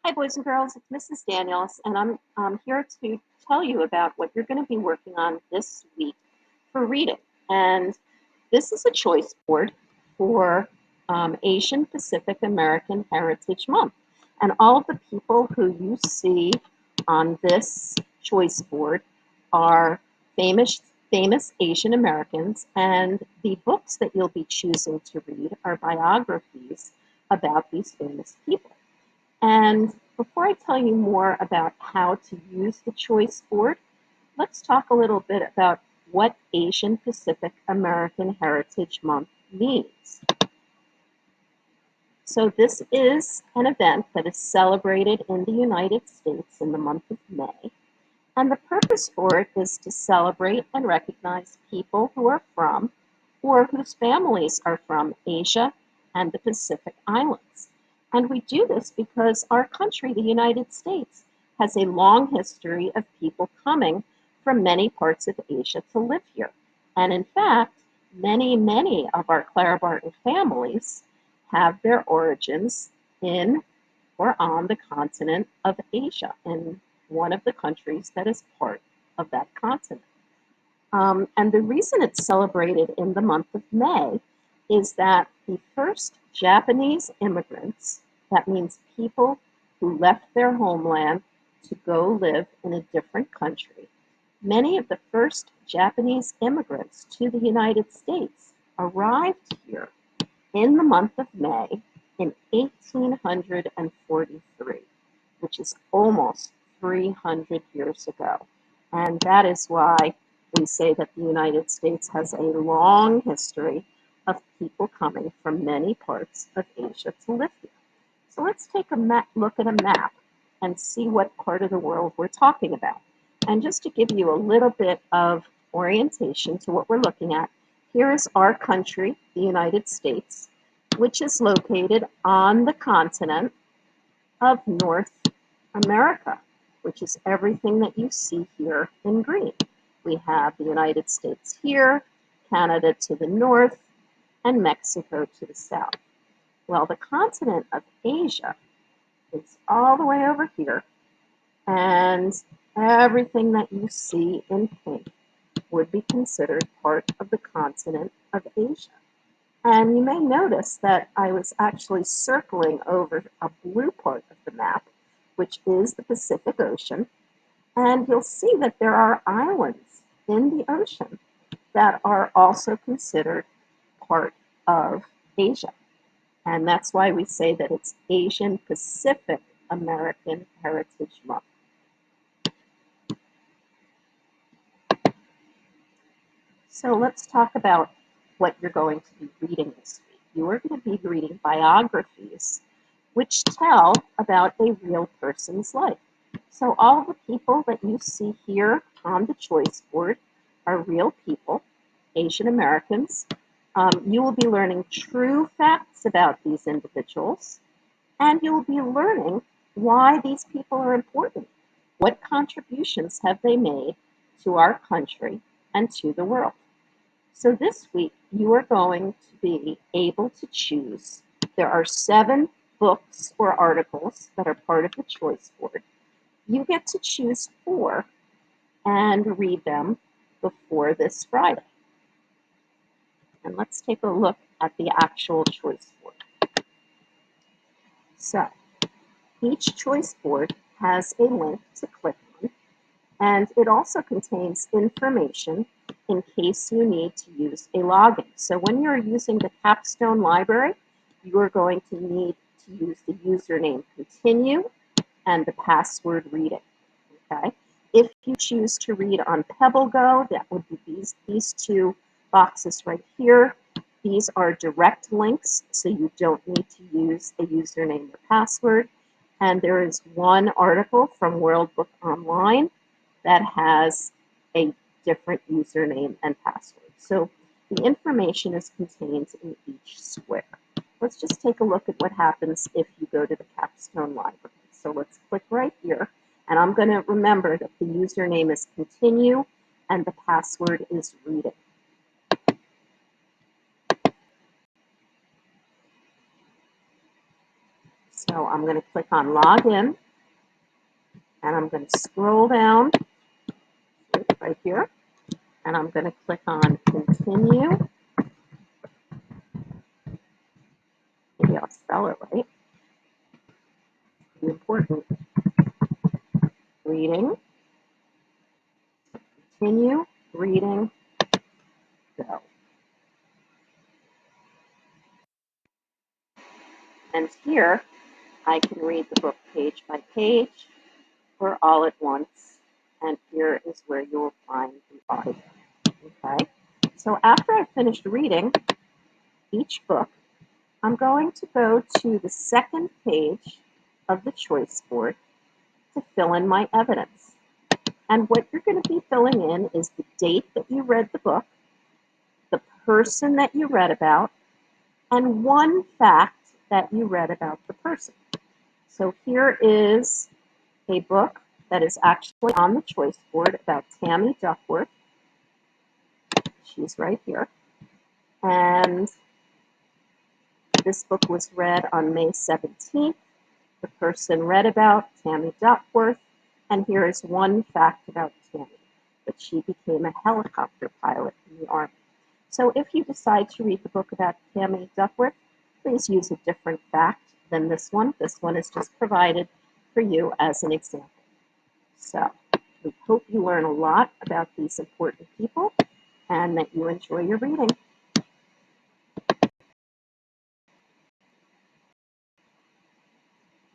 Hi, boys and girls. It's Mrs. Daniels, and I'm here to tell you about what you're going to be working on this week for reading. And this is a choice board for Asian Pacific American Heritage Month. And all of the people who you see on this choice board are famous Asian Americans, and the books that you'll be choosing to read are biographies about these famous people. And before I tell you more about how to use the choice board, let's talk a little bit about what Asian Pacific American Heritage Month means. So this is an event that is celebrated in the United States in the month of May. And the purpose for it is to celebrate and recognize people who are from or whose families are from Asia and the Pacific Islands. And we do this because our country, the United States, has a long history of people coming from many parts of Asia to live here. And in fact, many of our Clara Barton families have their origins in or on the continent of Asia, in one of the countries that is part of that continent. And the reason it's celebrated in the month of May is that the first Japanese immigrants, that means people who left their homeland to go live in a different country, many of the first Japanese immigrants to the United States arrived here in the month of May in 1843, which is almost 300 years ago. And that is why we say that the United States has a long history of people coming from many parts of Asia to live here. So let's take a look at a map and see what part of the world we're talking about. And just to give you a little bit of orientation to what we're looking at, here is our country, the United States, which is located on the continent of North America, which is everything that you see here in green. We have the United States here, Canada to the north, and Mexico to the south. Well, the continent of Asia is all the way over here, and everything that you see in pink would be considered part of the continent of Asia. And you may notice that I was actually circling over a blue part of the map, which is the Pacific Ocean. And you'll see that there are islands in the ocean that are also considered part of Asia. And that's why we say that it's Asian Pacific American Heritage Month. So let's talk about what you're going to be reading this week. You are going to be reading biographies which tell about a real person's life. So all of the people that you see here on the choice board are real people, Asian Americans. You will be learning true facts about these individuals, and you'll be learning why these people are important. What contributions have they made to our country and to the world? So this week, you are going to be able to choose. There are 7 books or articles that are part of the choice board. You get to choose 4 and read them before this Friday. And let's take a look at the actual choice board. So each choice board has a link to click on, and it also contains information in case you need to use a login. So when you're using the Capstone Library, you are going to need to use the username continue and the password reading. Okay? If you choose to read on PebbleGo, that would be these 2 boxes right here. These are direct links, so you don't need to use a username or password. And there is one article from World Book Online that has a different username and password. So the information is contained in each square. Let's just take a look at what happens if you go to the Capstone Library. So let's click right here, and I'm going to remember that the username is continue and the password is reading. So So I'm going to click on Login, and I'm going to scroll down right here, and I'm going to click on Continue. Maybe I'll spell it right. Important. Reading. Continue. Reading. Go. And here, I can read the book page by page or all at once. And here is where you will find the audio. Okay? So after I've finished reading each book, I'm going to go to the second page of the choice board to fill in my evidence. And what you're going to be filling in is the date that you read the book, the person that you read about, and one fact that you read about the person. So here is a book that is actually on the choice board about Tammy Duckworth. She's right here. And this book was read on May 17th. The person read about Tammy Duckworth. And here is one fact about Tammy, that she became a helicopter pilot in the Army. So if you decide to read the book about Tammy Duckworth, please use a different fact than this one. This one is just provided for you as an example. So we hope you learn a lot about these important people and that you enjoy your reading.